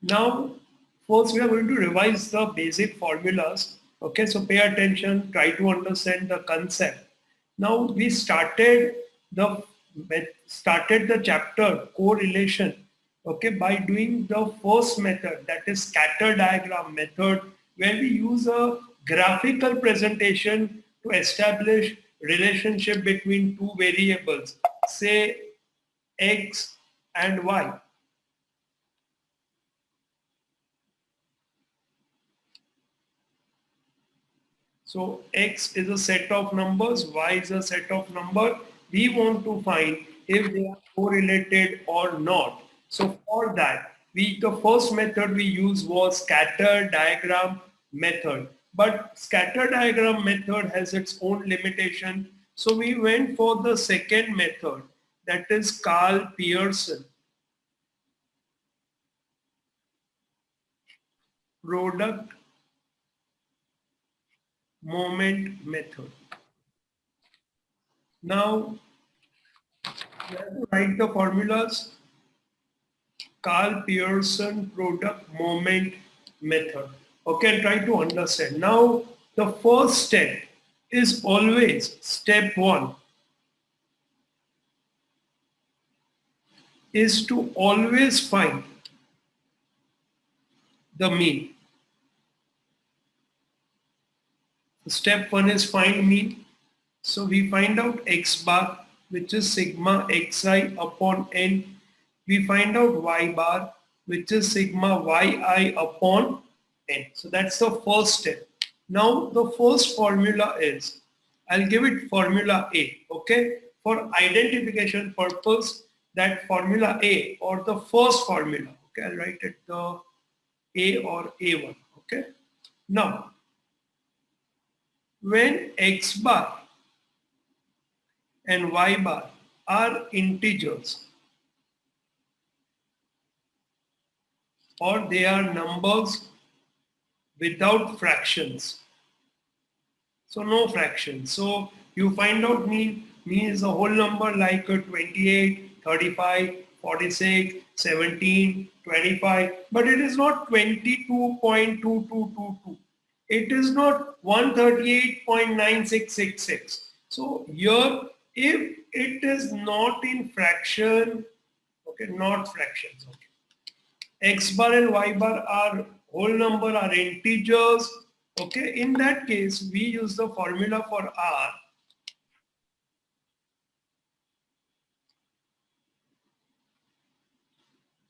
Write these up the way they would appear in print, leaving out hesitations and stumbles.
Now, first we are going to revise the basic formulas. Okay, so pay attention, try to understand the concept. Now we the started the chapter correlation. Okay, by doing the first method, that is scatter diagram method, where we use a graphical presentation to establish relationship between two variables, say x and y. So x is a set of numbers, y is a set of numbers. We want to find if they are correlated or not. So for that, the first method we used was scatter diagram method. But scatter diagram method has its own limitation. So we went for the second method, that is Karl Pearson product moment method. Now, we have to write the formulas. Karl Pearson product moment method. Okay, try to understand. Now, the first step is always step one is to always find the mean. Step one is find mean. So we find out x bar, which is sigma xi upon n. We find out y bar, which is sigma yi upon n. So that's the first step. Now the first formula is, I'll give it formula A, okay? For identification purpose, that formula A or the first formula, okay? I'll write it the A or A1, okay? Now, when x bar and y bar are integers or they are numbers without fractions. So no fractions. So you find out mean. Mean is a whole number like 28, 35, 46, 17, 25. But it is not 22.2222. It is not 138.9666. So here, if it is not in fraction, okay, not fractions, okay. X bar and y bar are whole number, are integers. Okay, in that case, we use the formula for R.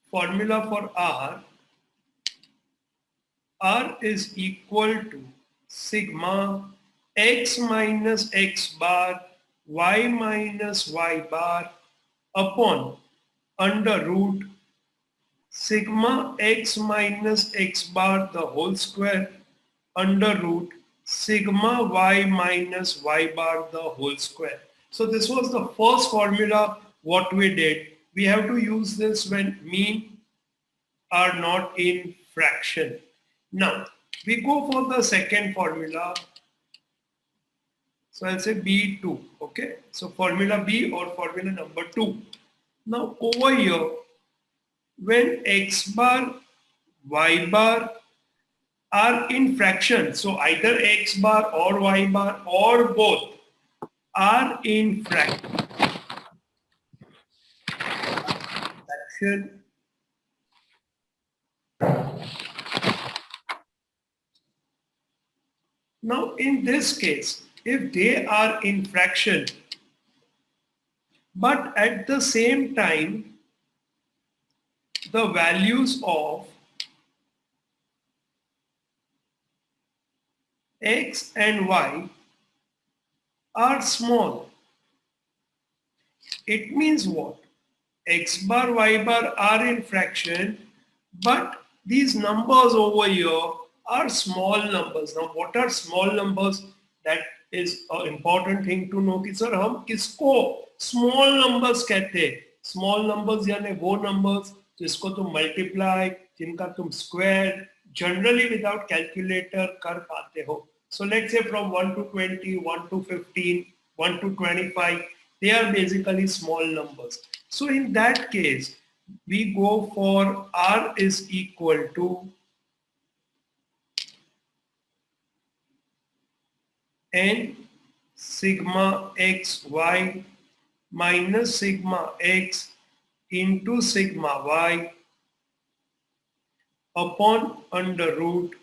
Formula for R is equal to sigma x minus x bar y minus y bar upon under root sigma x minus x bar the whole square under root sigma y minus y bar the whole square. So this was the first formula what we did. We have to use this when mean are not in fraction. Now we go for the second formula. So I'll say B2, okay? So formula B or formula number 2. Now over here, when x bar, y bar are in fraction, so either x bar or y bar or both are in fraction. Now in this case, if they are in fraction, but at the same time, the values of x and y are small. It means what? X bar, y bar are in fraction, but these numbers over here are small numbers. Now what are small numbers? That is an important thing to know कि sir हम किसको small numbers कहते हैं. Small numbers यानी वो numbers जिसको तुम multiply, जिनका तुम square, generally without calculator कर पाते हो. So let's say from 1 to 20, 1 to 15, 1 to 25, they are basically small numbers. So in that case, we go for R is equal to n sigma xy minus sigma x into sigma y upon under root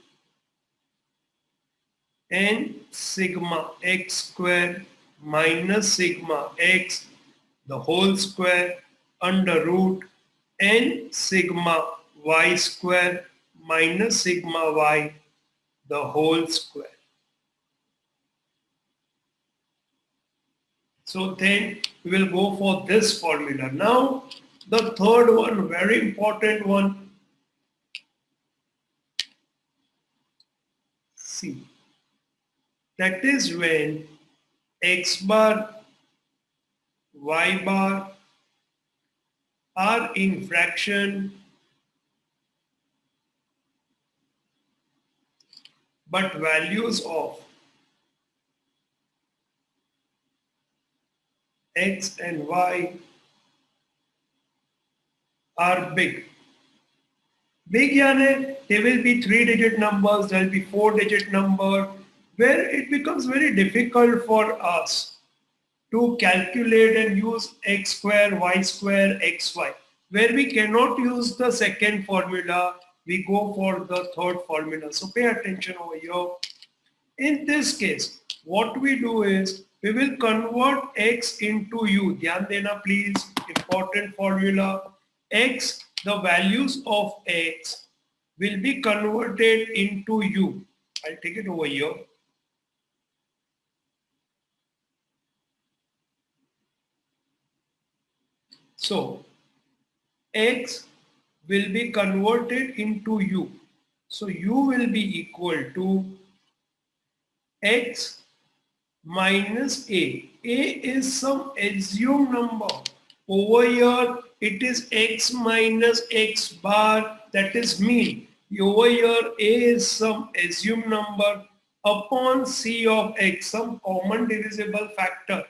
n sigma x square minus sigma x the whole square under root n sigma y square minus sigma y the whole square. So then we will go for this formula. Now the third one, very important one. See, that is when x bar, y bar are in fraction but values of x and y are big. Big यानी there will be 3-digit numbers, there will be 4-digit number, where it becomes very difficult for us to calculate and use x square, y square, xy. Where we cannot use the second formula, we go for the third formula. So pay attention over here. In this case, what we do is we will convert x into u. Dhyan dena please, important formula. X, the values of x will be converted into u. I'll take it over here. So, x will be converted into u. So, u will be equal to x minus a. A is some assumed number. Over here, it is x minus x bar, that is mean. Over here, a is some assumed number upon c of x, some common divisible factor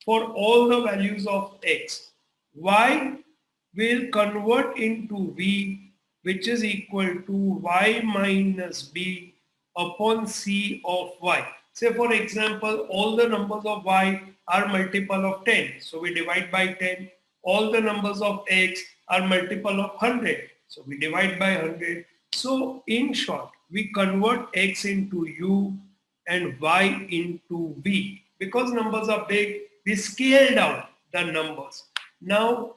for all the values of x. Y will convert into v, which is equal to y minus b upon c of y. Say for example, all the numbers of y are multiple of 10. So we divide by 10. All the numbers of x are multiple of 100. So we divide by 100. So in short, we convert x into u and y into v. Because numbers are big, we scale down the numbers. Now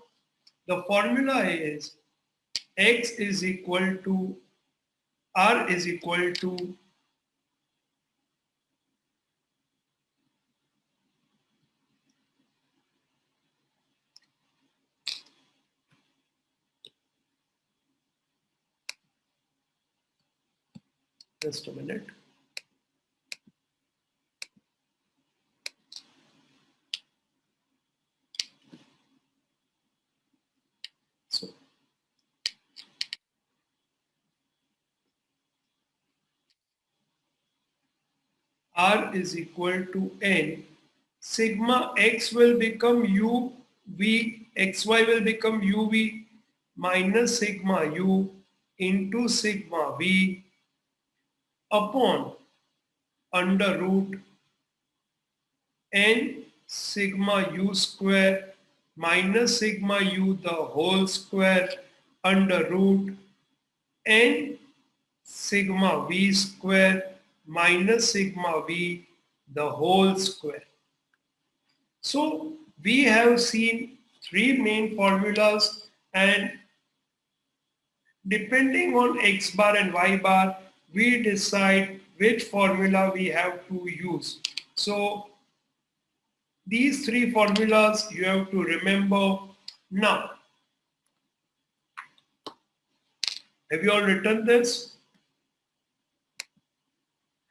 the formula is x is equal to r is equal to just a minute. So r is equal to n. Sigma x will become u v, xy will become uv minus sigma u into sigma v upon under root n sigma u square minus sigma u the whole square under root n sigma v square minus sigma v the whole square. So we have seen three main formulas, and depending on x bar and y bar, we decide which formula we have to use. So these three formulas you have to remember. Now, have you all written this?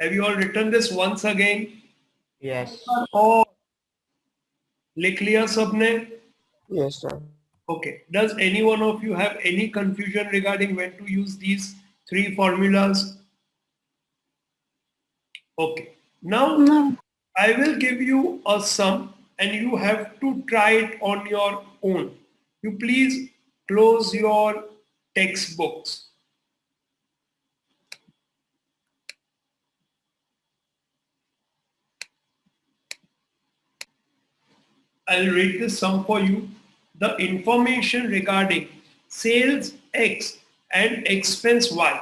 Have you all written this once again? Yes. और लिख लिया सबने? Yes, sir. Okay. Does any one of you have any confusion regarding when to use these three formulas? Okay. Now No. I will give you a sum and you have to try it on your own. You please close your textbooks. I'll read this sum for you. The information regarding sales X and expense Y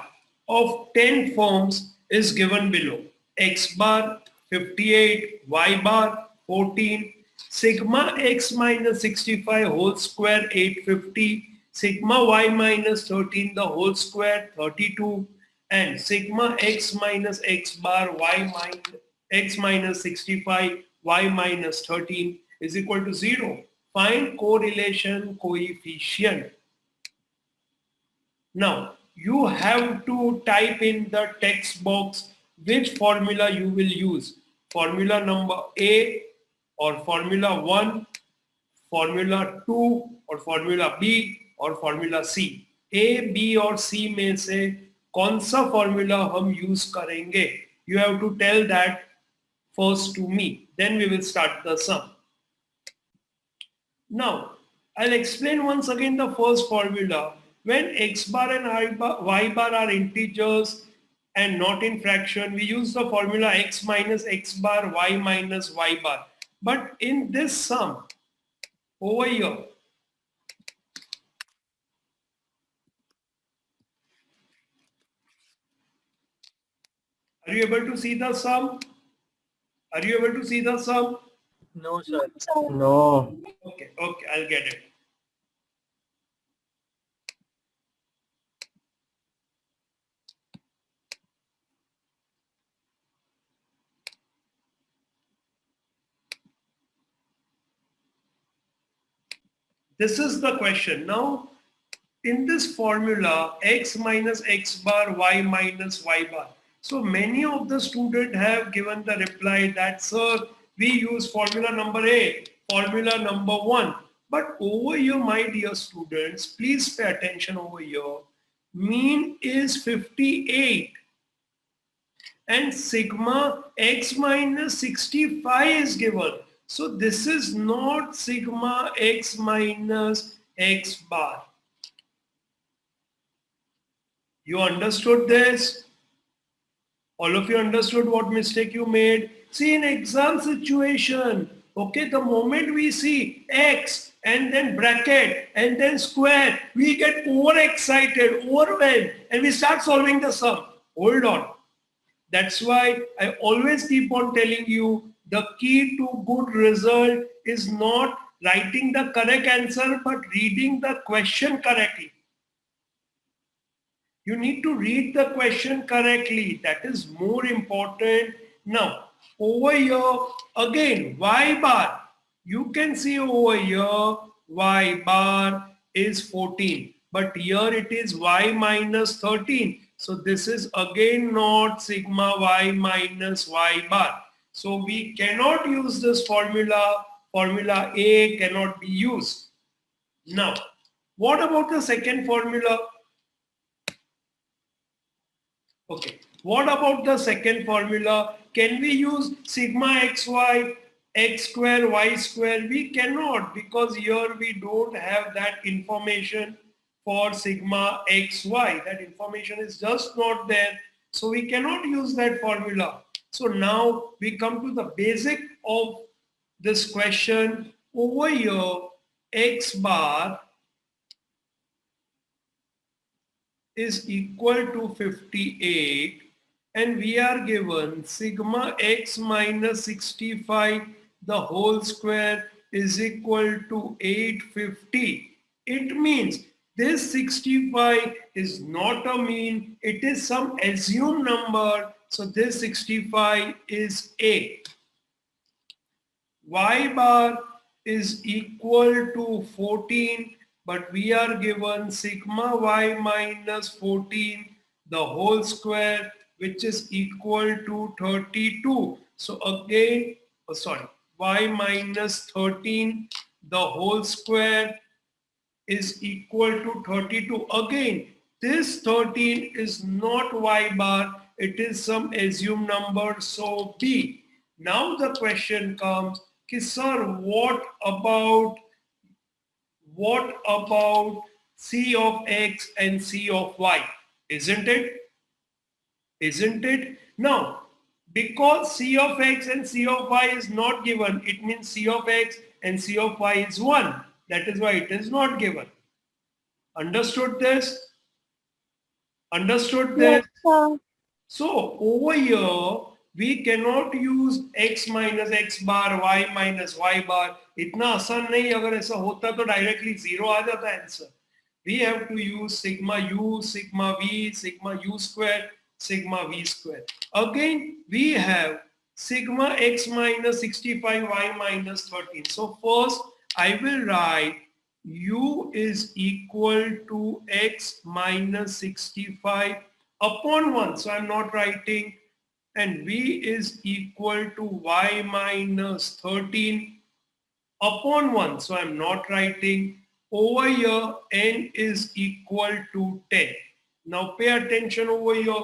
of 10 firms is given below. X bar 58, Y bar 14, sigma X minus 65 whole square 850, sigma Y minus 13 the whole square 32, and sigma X minus X bar Y minus X minus 65 Y minus 13 is equal to 0. Find correlation coefficient. Now, you have to type in the text box which formula you will use. Formula number A or formula 1, formula 2 or formula B or formula C. A, B और C में से कौन सा formula हम use करेंगे? You have to tell that first to me. Then we will start the sum. Now, I'll explain once again the first formula. When x bar and y bar are integers and not in fraction, we use the formula x minus x bar, y minus y bar. But in this sum, over here, are you able to see the sum? Are you able to see the sum? No, sir. No. Okay, I'll get it. This is the question. Now, in this formula, x minus x bar, y minus y bar. So many of the students have given the reply that, sir, we use formula number A, formula number 1. But over here, my dear students, please pay attention over here. Mean is 58 and sigma x minus 65 is given. So this is not sigma x minus x bar. You understood this? All of you understood what mistake you made? See, in exam situation, okay, the moment we see x and then bracket and then square, we get overexcited, overwhelmed, and we start solving the sum. Hold on. That's why I always keep on telling you the key to good result is not writing the correct answer, but reading the question correctly. You need to read the question correctly. That is more important. Now, over here, again, y bar. You can see over here, y bar is 14. But here it is y minus 13. So this is again not sigma y minus y bar. So we cannot use this formula. Formula A cannot be used. Now, what about the second formula? Okay. What about the second formula? Can we use sigma xy, x square, y square? We cannot, because here we don't have that information for sigma xy. That information is just not there. So we cannot use that formula. So now we come to the basic of this question. Over here, x bar is equal to 58 and we are given sigma x minus 65 the whole square is equal to 850. It means this 65 is not a mean, it is some assumed number. So this 65 is A. Y bar is equal to 14, but we are given sigma y minus 14 the whole square, which is equal to 32. So again, y minus 13 the whole square is equal to 32. Again, this 13 is not y bar, it is some assumed number, so B. Now the question comes, sir, what about C of x and C of y, isn't it? Isn't it? Now, because C of x and C of y is not given, it means C of x and C of y is 1. That is why it is not given. Understood this? Understood this? Yes, sir. So over here we cannot use x minus x bar, y minus y bar. इतना आसान नहीं, अगर ऐसा होता तो directly zero आ जाता answer. We have to use sigma u, sigma v, sigma u square, sigma v square. Again we have sigma x minus 65, y minus 13. So first I will write u is equal to x minus 65 upon 1. So I'm not writing, and v is equal to y minus 13 upon 1. So I'm not writing. Over here n is equal to 10. Now pay attention over here.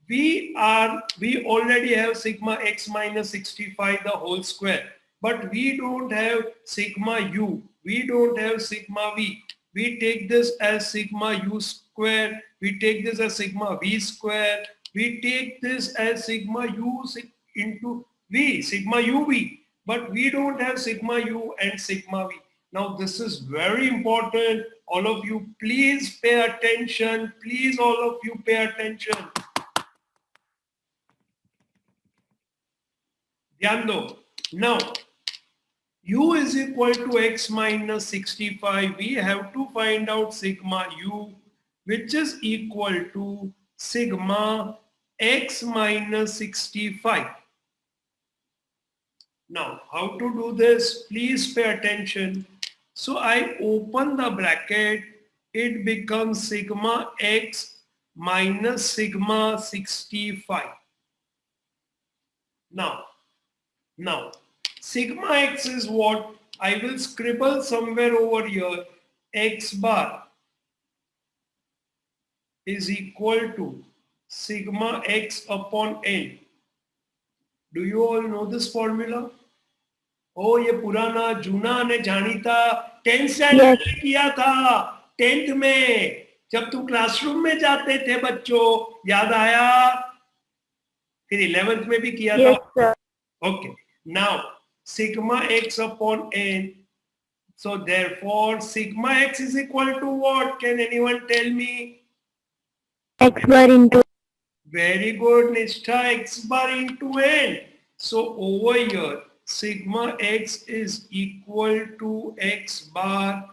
We already have sigma x minus 65 the whole square, but we don't have sigma u, we don't have sigma v. We take this as sigma u square, we take this as sigma v square, we take this as sigma u into v, sigma uv, but we don't have sigma u and sigma v. Now this is very important. All of you please pay attention. Please all of you pay attention. ध्यान दो. Now u is equal to x minus 65. We have to find out sigma u, which is equal to sigma x minus 65. Now how to do this? Please pay attention. So I open the bracket, it becomes sigma x minus sigma 65. Now, sigma x is what? I will scribble somewhere over here, x bar is equal to sigma x upon n. Do you all know this formula? ओ ये पुराना जूना ने जानीता 10th standard में किया था, 10th में जब तुम classroom में जाते थे बच्चों, याद आया? फिर 11th में भी किया Yes, था. sir. Okay, now sigma x upon n. So therefore sigma x is equal to what? Can anyone tell me? X bar into. Very good, Nishtha, x bar into n. So over here sigma x is equal to x bar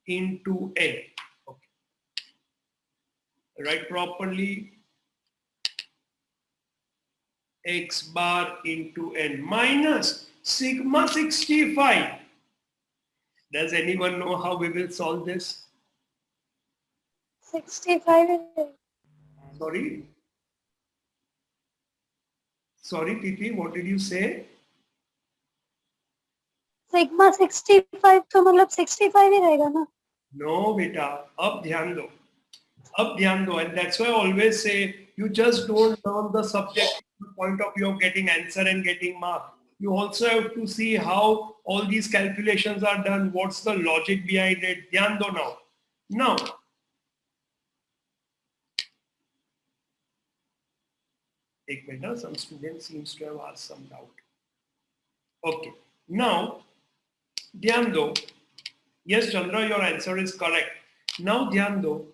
into n. Okay. Write properly. X bar into n minus sigma 65. Does anyone know how we will solve this? 65 is it? Sorry, PP, what did you say? Sigma 65 तो मतलब 65 ही रहेगा ना? No, beta. अब ध्यान दो. And that's why I always say, you just don't learn the subject from the point of view of getting answer and getting mark. You also have to see how all these calculations are done. What's the logic behind it? ध्यान दो now. Now, एक minute, some student seems to have asked some doubt. Okay. Now, ध्यान दो. Yes, Chandra, your answer is correct. Now, ध्यान दो.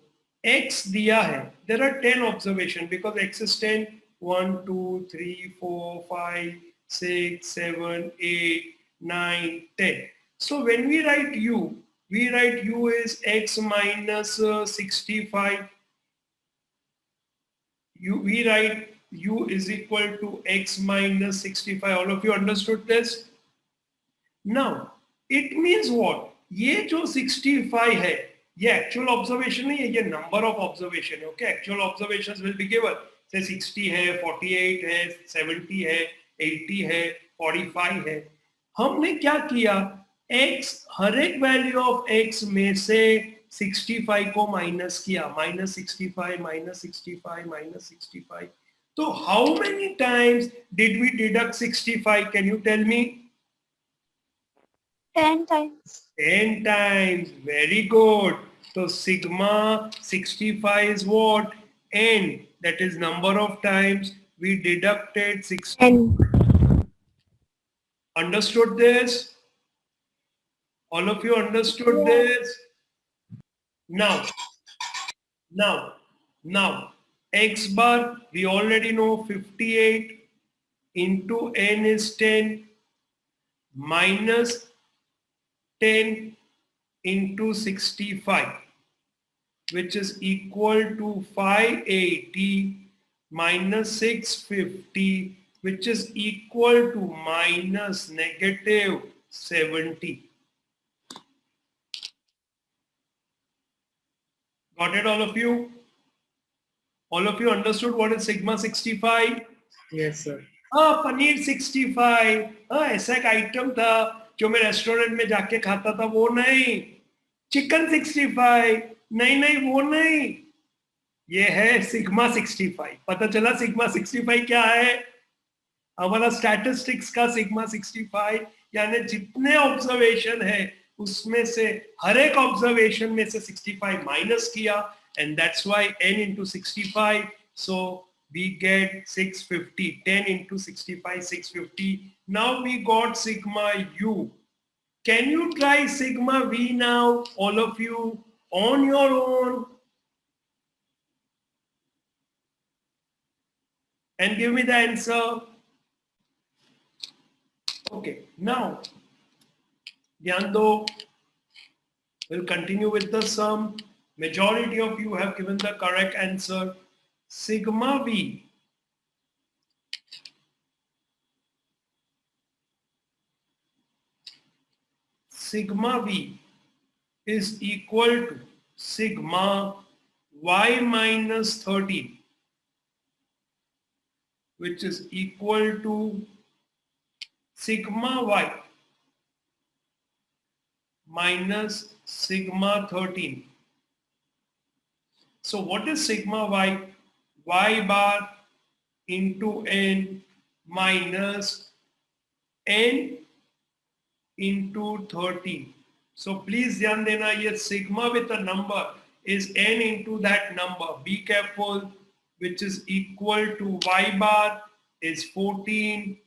X दिया है. There are 10 observations because X is 10. 1, 2, 3, 4, 5, 6, 7, 8, 9, 10. So when we write U, we write U is X minus 65. We write U is equal to X minus 65. All of you understood this? Now, it means what? ये जो 65 है, ये actual observation नहीं है, ये number of observation है, okay? Actual observations will be given. Say 60 है, 48 है, 70 है, 80 है, 45 है. हमने क्या किया? X, हर एक value of X में से 65 को minus किया. Minus 65, minus 65, minus 65. So how many times did we deduct 65? Can you tell me? 10 times. 10 times. Very good. So sigma 65 is what? N. That is number of times we deducted 60. N. Understood this? All of you understood this? Now, now, now, x bar, we already know 58 into n is 10 minus 10 into 65, which is equal to 580 minus 650, which is equal to minus negative 70. Got it, all of you? All of you understood what is sigma 65? Yes, sir. Paneer 65, ऐसा एक item था जो मैं restaurant में जाके खाता था, वो नहीं. चिकन 65, नहीं नहीं वो नहीं, ये है सिग्मा 65. पता चला सिग्मा 65 क्या है? हमारा स्टैटिस्टिक्स का सिग्मा 65, यानी जितने ऑब्जर्वेशन है उसमें से हर एक ऑब्जर्वेशन में से 65 माइनस किया, and that's why n into 65, so we get 650. 10 into 65, 650. Now we got sigma u. Can you try sigma v now, all of you, on your own, and give me the answer? Okay, now ध्यान दो. We'll continue with the sum. Majority of you have given the correct answer. Sigma v is equal to sigma y minus 13, which is equal to sigma y minus sigma 13. So what is sigma y? Y bar into n minus n into 13. So please ध्यान देना, ये sigma with a number is n into that number. Be careful, which is equal to y bar is 14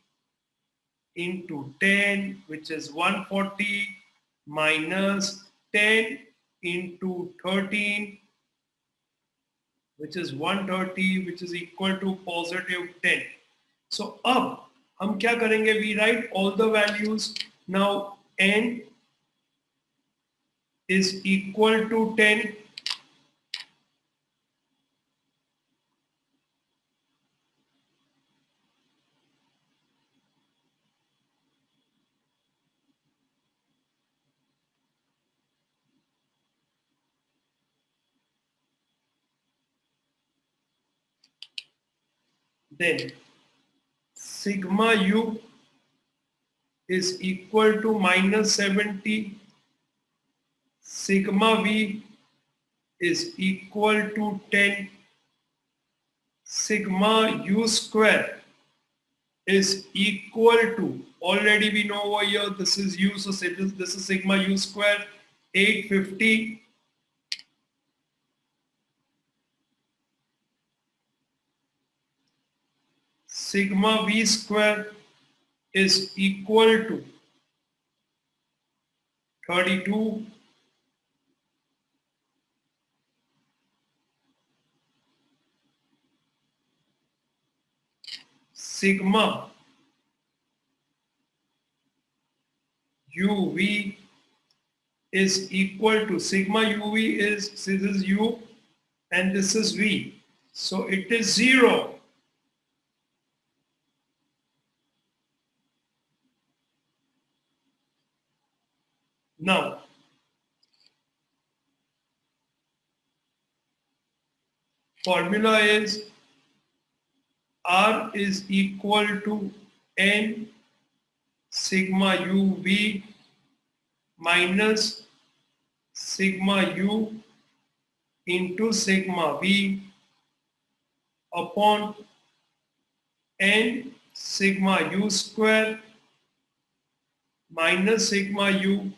into 10, which is 140, minus 10 into 13, which is 130, which is equal to positive 10. So अब हम क्या करेंगे? We write all the values. Now n is equal to 10. Then sigma u is equal to minus 70. Sigma v is equal to 10. Sigma u square is equal to, already we know over here, this is u, so this is sigma u square, 850. Sigma v square is equal to 32. Sigma uv is equal to, sigma uv is, this is u and this is v, so it is 0. Now formula is R is equal to n sigma uv minus sigma u into sigma v upon n sigma u square minus sigma u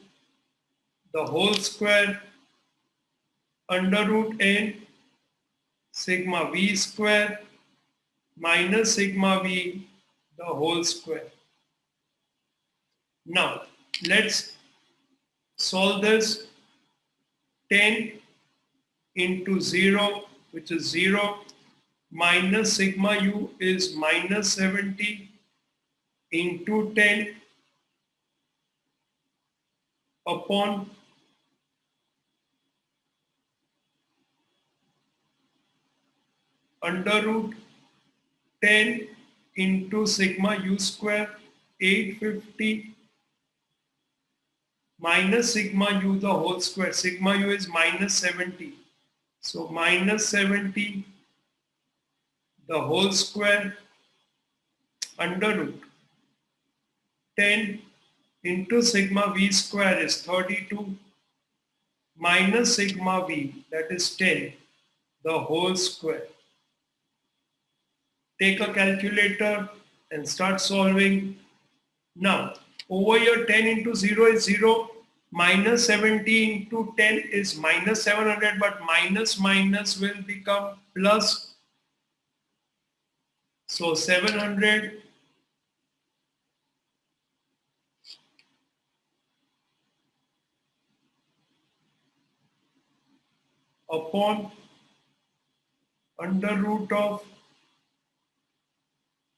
the whole square under root n sigma v square minus sigma v the whole square. Now let's solve this. 10 into 0, which is 0, minus sigma u is minus 70 into 10 upon under root 10 into sigma u square 850 minus sigma u the whole square. Sigma u is minus 70. So minus 70 the whole square under root 10 into sigma v square is 32 minus sigma v, that is 10, the whole square. Take a calculator and start solving. Now, over here 10 into 0 is 0, minus 70 into 10 is minus 700, but minus minus will become plus. So 700 upon under root of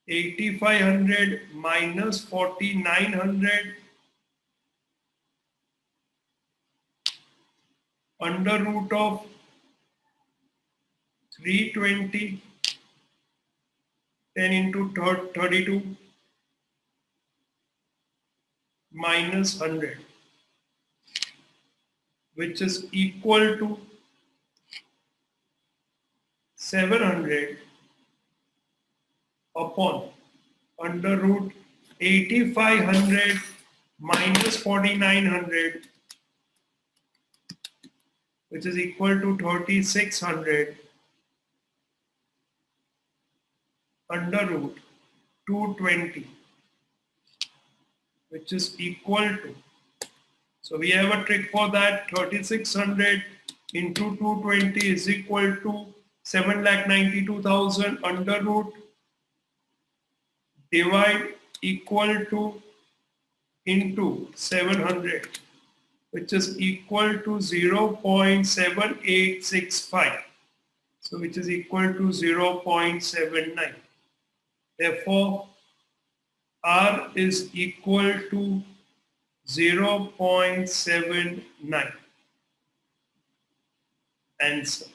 8500 minus 4900 under root of 320 10 into 32 minus 100, which is equal to 700 upon under root 8500 minus 4900, which is equal to 3600 under root 220, which is equal to, so we have a trick for that, 3600 into 220 is equal to 7,92,000 under root divide equal to into 700, which is equal to 0.7865. So which is equal to 0.79. Therefore, R is equal to 0.79. Answer.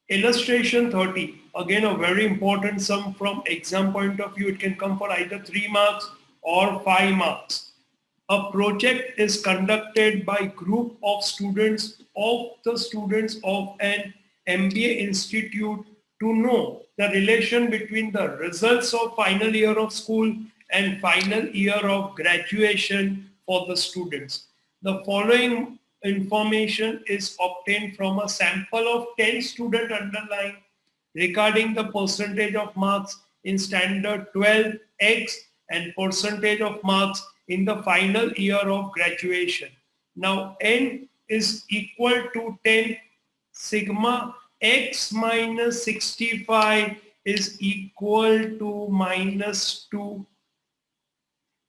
Illustration 30, again a very important sum from exam point of view. It can come for either 3 marks or 5 marks. A project is conducted by group of students of an MBA institute to know the relation between the results of final year of school and final year of graduation for the students. The following information is obtained from a sample of 10 students underlined regarding the percentage of marks in standard 12 X and percentage of marks in the final year of graduation. Now n is equal to 10, sigma x minus 65 is equal to minus 2,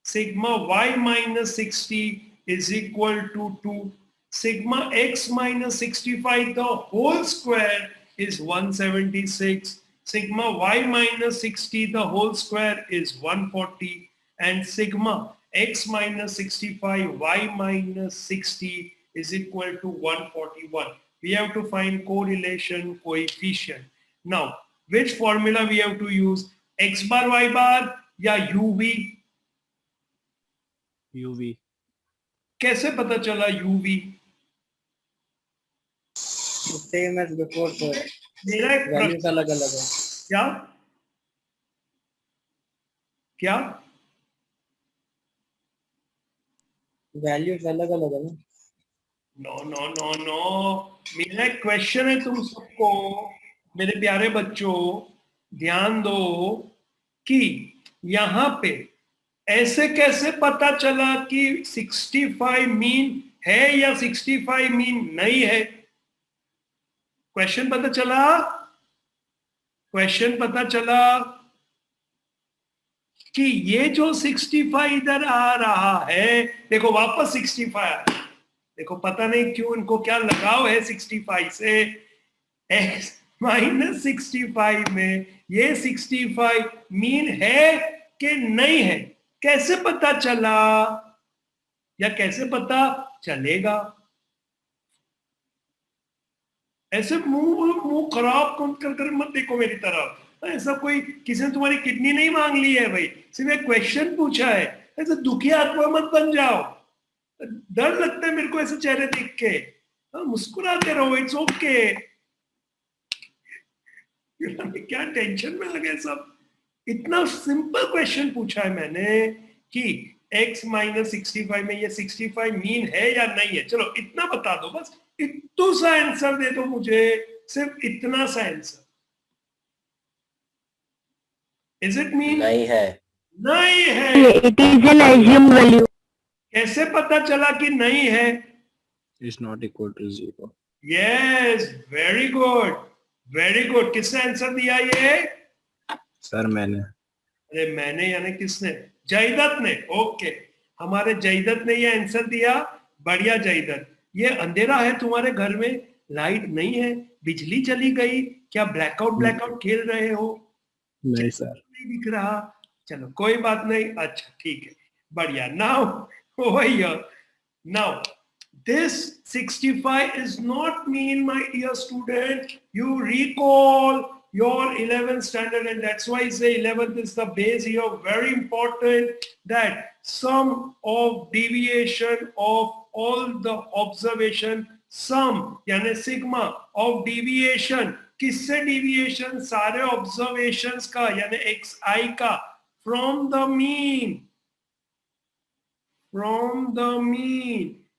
sigma y minus 60 is equal to 2, sigma x minus 65 the whole square is 176, sigma y minus 60 the whole square is 140, and sigma x minus 65 y minus 60 is equal to 141. We have to find correlation coefficient. Now, which formula we have to use? X bar y bar या UV? UV. कैसे पता चला UV? Same as before, sir. मेरा एक Values प्रश्न, अलग अलग है. क्या क्या Values अलग अलग है ना. नो नो नो नो, मेरा एक क्वेश्चन है तुम सबको, मेरे प्यारे बच्चों, ध्यान दो कि यहाँ पे ऐसे कैसे पता चला कि 65 मीन है या 65 मीन नहीं है? क्वेश्चन पता चला? क्वेश्चन पता चला कि ये जो 65 इधर आ रहा है, देखो वापस 65 आ रहा है। देखो पता नहीं क्यों इनको क्या लगाव है 65 से। x माइनस 65 में ये 65 मीन है कि नहीं है, कैसे पता चला या कैसे पता चलेगा? ऐसे मुंह मुंह खराब कर कर मत देखो मेरी तरफ। ऐसा कोई किसी ने तुम्हारी किडनी नहीं मांग ली है भाई, सिर्फ एक क्वेश्चन पूछा है। ऐसे दुखी आत्मा मत बन जाओ। डर लगता है मेरे को ऐसे चेहरे देख के। मुस्कुराते रहो, इट्स ओके। क्या टेंशन में लगे सब। इतना सिंपल क्वेश्चन पूछा है मैंने कि x माइनस 65 में ये 65 मीन है या नहीं है, चलो इतना बता दो बस। इतना सा आंसर दे दो मुझे, सिर्फ इतना सा आंसर। Is it mean? नहीं है। नहीं है। It is an assumed value. कैसे पता चला कि नहीं है? is not equal to 0. Yes, very good, very good. किसने आंसर दिया ये? सर मैंने। अरे मैंने यानी किसने? जयदत्त ने। ओके, हमारे जयदत्त ने ये आंसर दिया। बढ़िया जयदत्त। ये अंधेरा है तुम्हारे घर में, लाइट नहीं है, बिजली चली गई, क्या ब्लैकआउट खेल रहे हो? नहीं सर। नहीं दिख रहा। चलो कोई बात नहीं, अच्छा ठीक है, बढ़िया। Now over here, now this 65 is not mean, my dear student, you recall your 11th standard, and that's why I say 11th is the base here. Very important that sum of deviation of all the observation, sum यानी sigma of deviation, किससे deviation? सारे observations का यानी xi का, from the mean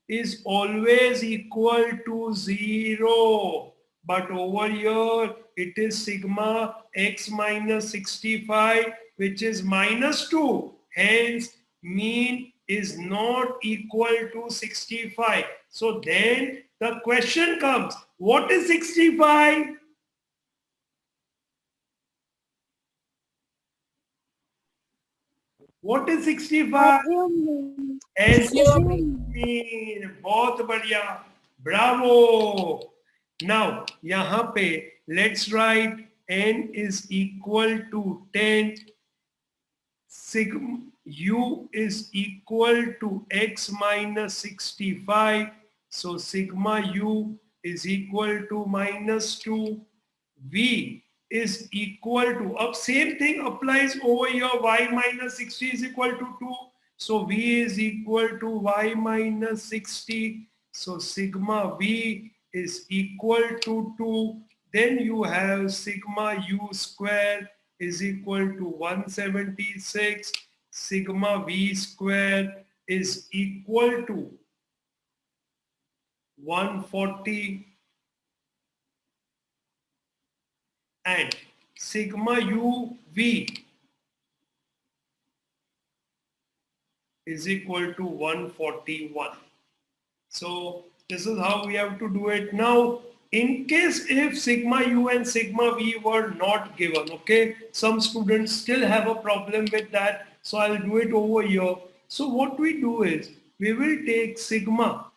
is always equal to 0. But over here it is sigma x minus 65, which is minus 2. Hence mean is not equal to 65. So then the question comes, what is 65? What is 65? Assume. बहुत बढ़िया, Bravo. Now यहाँ पे let's write n is equal to 10, sigma u is equal to x minus 65, so sigma u is equal to minus 2, v is equal to, अब same thing applies over here, y minus 60 is equal to 2, so v is equal to y minus 60, so sigma v is equal to 2, then you have sigma u square is equal to 176, sigma v square is equal to 140, and sigma uv is equal to 141. So this is how we have to do it. Now, in case if sigma u and sigma v were not given, okay, some students still have a problem with that. So I'll do it over here. So what we do is, we will take sigma.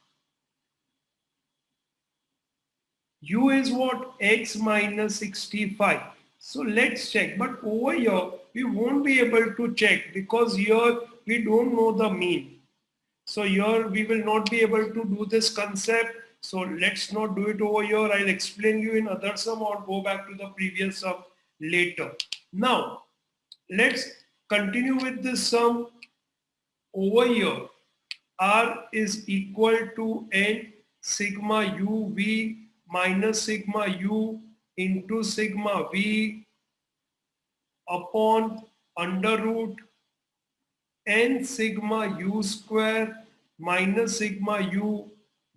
U is what? X minus 65. So let's check. But over here, we won't be able to check because here we don't know the mean. So here we will not be able to do this concept. So let's not do it over here. I'll explain you in other sum or go back to the previous sum later. Now, let's continue with this sum. Over here, R is equal to N sigma uv minus sigma u into sigma v upon under root n sigma u square minus sigma u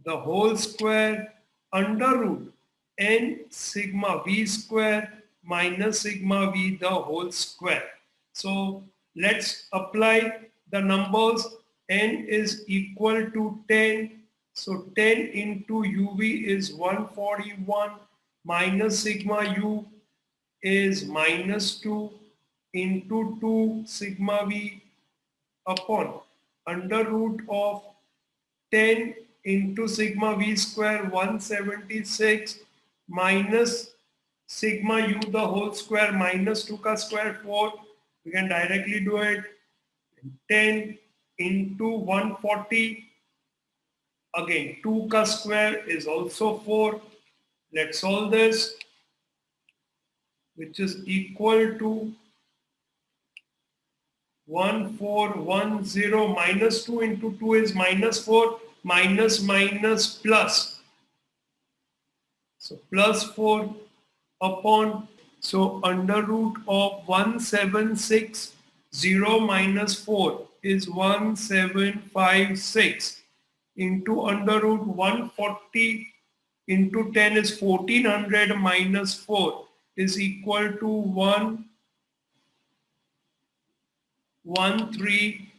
the whole square under root n sigma v square minus sigma v the whole square. So let's apply the numbers. N is equal to 10. So 10 into uv is 141 minus sigma u is minus 2 into 2 sigma v upon under root of 10 into sigma v square 176 minus sigma u the whole square minus 2 ka square 4. We can directly do it. 10 into 140, again 2 ka square is also 4. Let's solve this, which is equal to 1410 minus 2 into 2 is minus 4 minus minus plus. So plus 4 upon, so under root of 1760 minus 4 is 1756 into under root 140 into 10 is 1400 minus 4 is equal to 1396.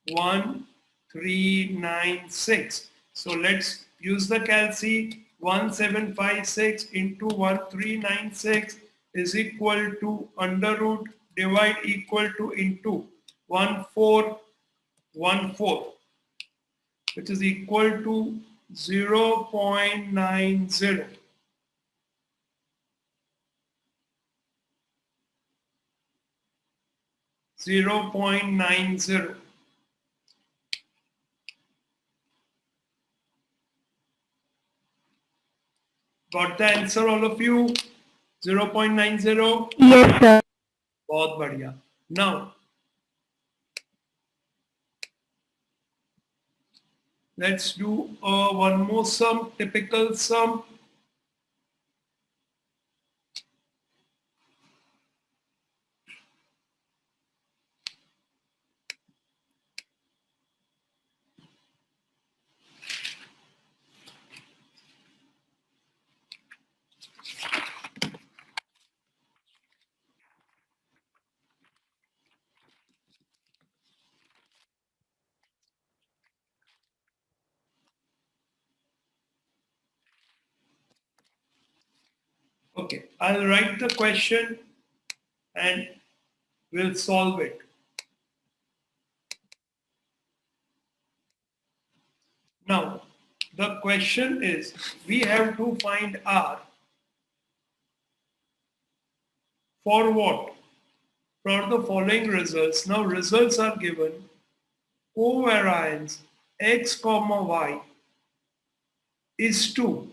1396. So let's use the calci. 1756 into 1396 is equal to under root divide equal to into 1414, which is equal to 0.90. Got the answer, all of you? 0.90. Yes, sir. बहुत बढ़िया. Now let's do one more sum, typical sum. Okay, I'll write the question and we'll solve it. Now, the question is, we have to find R for what? For the following results. Now, results are given. Covariance x comma y is to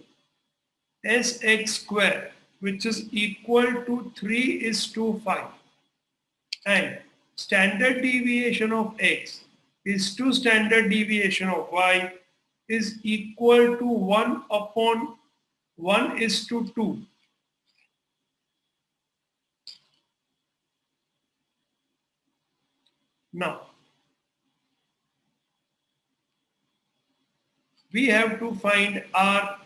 sx square, which is equal to 3:5, and standard deviation of x is to standard deviation of y is equal to 1 upon 1:2. Now, we have to find R.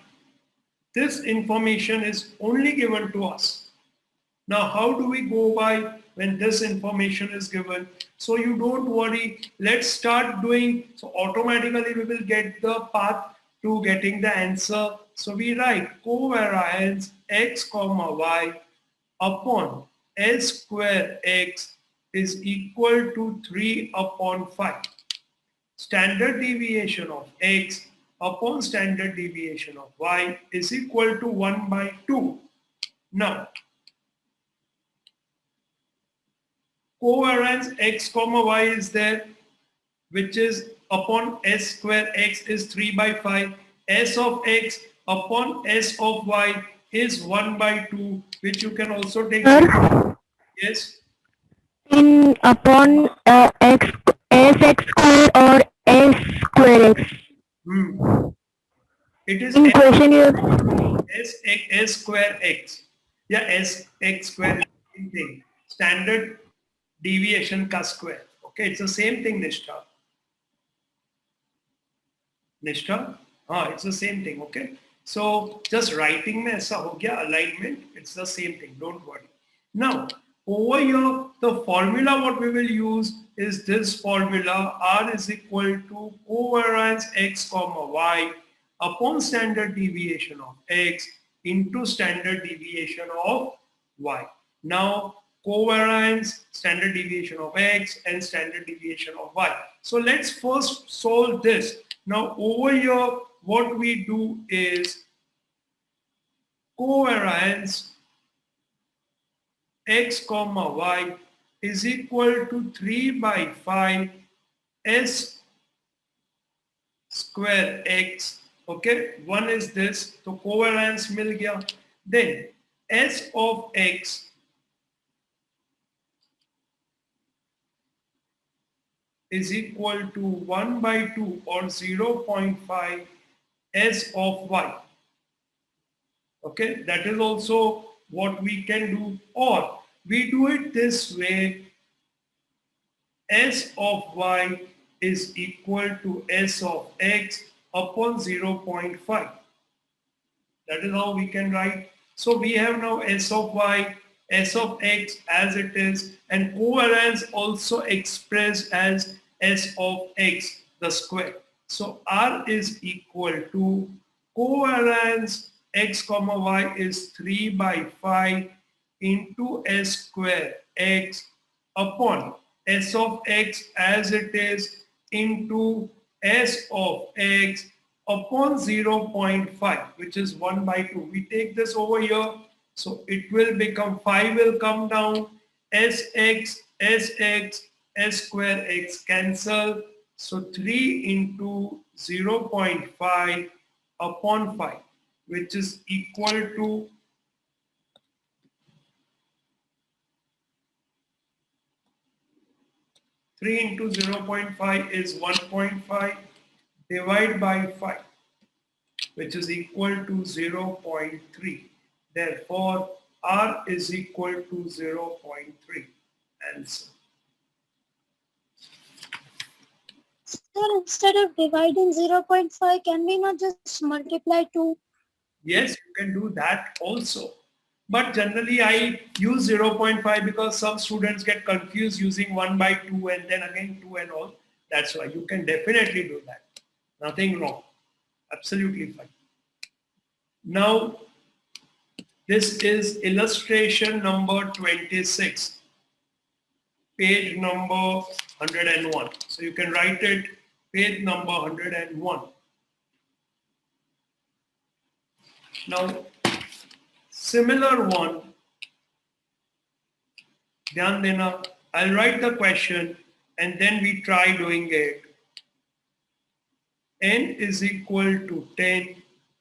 This information is only given to us. Now, how do we go by when this information is given? So you don't worry. Let's start doing. So automatically we will get the path to getting the answer. So we write covariance x comma y upon s square x is equal to 3 upon 5. Standard deviation of x upon standard deviation of y is equal to 1 by 2. Now, covariance x comma y is there, which is upon s square x is 3 by 5. S of x upon s of y is 1 by 2, which you can also take. Sir, Yes. in upon x sx square or s square x. It is In question you s square x. Yeah, s x square is the same thing. Standard deviation का square. Okay, it's the same thing, Nishtha. निष्ठा हाँ it's the same thing. Okay, so just writing में ऐसा हो गया alignment, it's the same thing, don't worry. Now over here the formula what we will use is this formula: r is equal to covariance x comma y upon standard deviation of x into standard deviation of y. Now covariance, standard deviation of x and standard deviation of y. So let's first solve this. Now over here what we do is covariance x comma y is equal to 3 by 5 s square x. Okay, one is this, so covariance mil gaya. Then s of x is equal to 1 by 2 or 0.5 s of y. Okay, that is also what we can do, or we do it this way: s of y is equal to s of x upon 0.5. That is how we can write. So we have now s of y, s of x as it is, and covariance also expressed as s of x the square. So r is equal to covariance x comma y is 3 by 5 into s square x upon s of x as it is into s of x upon 0.5, which is 1 by 2. We take this over here, so it will become 5 will come down, sx, sx, s square x cancel, so 3 into 0.5 upon 5, which is equal to 3 into 0.5 is 1.5 divided by 5, which is equal to 0.3. Therefore, R is equal to 0.3. Answer. sir, instead of dividing 0.5, can we not just multiply 2? Yes, you can do that also. But generally I use 0.5 because some students get confused using 1 by 2 and then again 2 and all. That's why you can definitely do that. Nothing wrong. Absolutely fine. Now, this is illustration number 26, page number 101. So you can write it, page number 101. Now, similar one, dhyan dena, I'll write the question and then we try doing it. N is equal to 10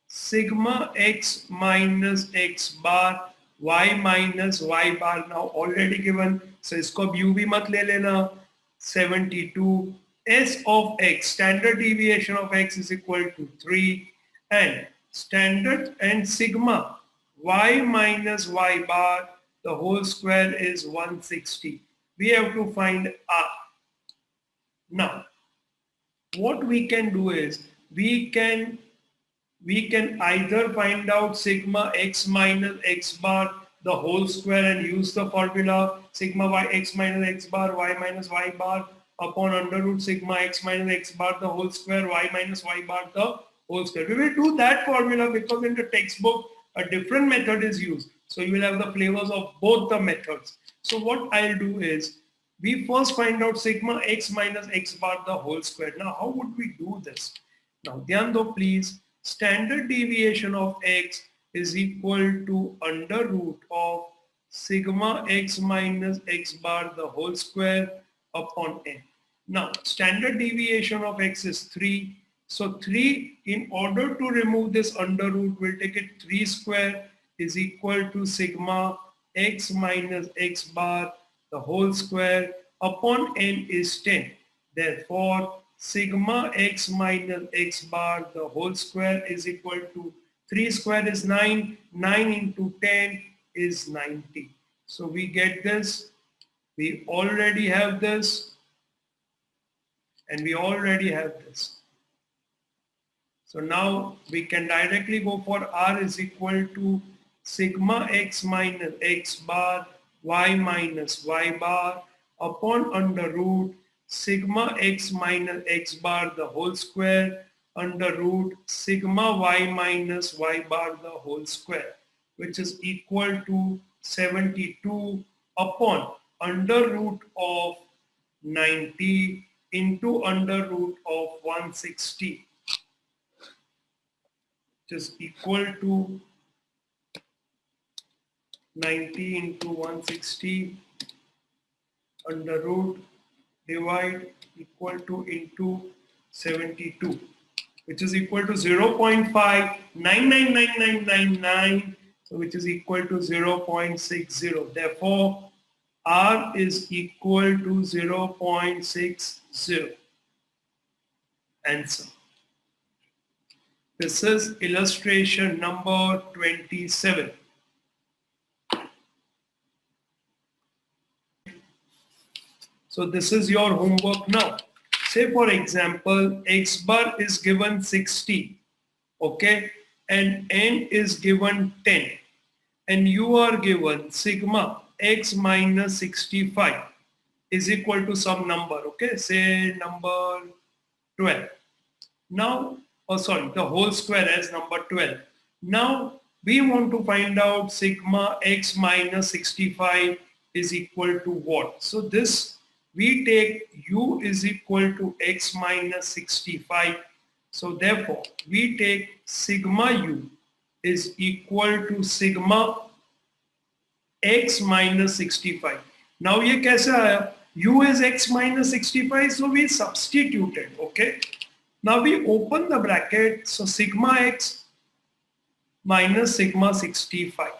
sigma x minus x bar y minus y bar, now already given, so isko अब u भी मत ले लेना. 72 s of x, standard deviation of x is equal to 3, and standard and sigma y minus y bar the whole square is 160. We have to find r. Now what we can do is we can either find out sigma x minus x bar the whole square and use the formula sigma y x minus x bar y minus y bar upon under root sigma x minus x bar the whole square y minus y bar the whole square. We will do that formula because in the textbook a different method is used. So you will have the flavors of both the methods. So what I'll do is we first find out sigma x minus x bar the whole square. Now how would we do this? Now dhyan do please, standard deviation of x is equal to under root of sigma x minus x bar the whole square upon n. Now standard deviation of x is 3. So 3, in order to remove this under root, we'll take it 3 square is equal to sigma x minus x bar the whole square upon n is 10. Therefore sigma x minus x bar the whole square is equal to 3 square is 9, 9 into 10 is 90. So we get this, we already have this, and we already have this. So now we can directly go for R is equal to sigma x minus x bar y minus y bar upon under root sigma x minus x bar the whole square under root sigma y minus y bar the whole square, which is equal to 72 upon under root of 90 into under root of 160, which is equal to 90 into 160 under root divide equal to into 72, which is equal to 0.599999, so which is equal to 0.60. Therefore, R is equal to 0.60. Answer. This is illustration number 27. So this is your homework now. Say for example, x bar is given 60, okay, and n is given 10, and you are given sigma x minus 65 is equal to some number, okay, say number 12. Now, the whole square as number 12. Now we want to find out sigma x minus 65 is equal to what? So this, we take u is equal to x minus 65. So therefore, we take sigma u is equal to sigma x minus 65. Now ये कैसे आया? U is x minus 65, so we substituted, okay? Now we open the bracket, so sigma x minus sigma 65.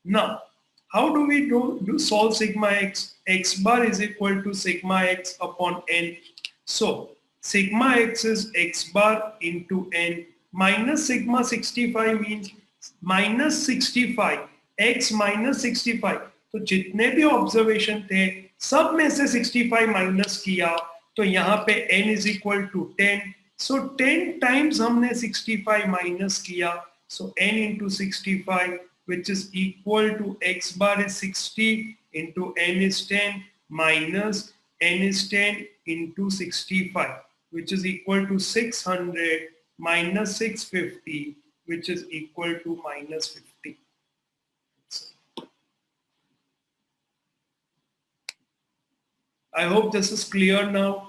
Now, how do we do solve sigma x? X bar is equal to sigma x upon n. So sigma x is x bar into n minus sigma 65 means minus 65 x minus 65. तो जितने भी observation थे सब में से 65 minus किया तो यहाँ पे n is equal to 10. So 10 times हमने 65 माइनस किया. So n into 65, which is equal to x bar is 60 into n is 10 minus n is 10 into 65, which is equal to 600 minus 650, which is equal to minus 50. I hope this is clear now.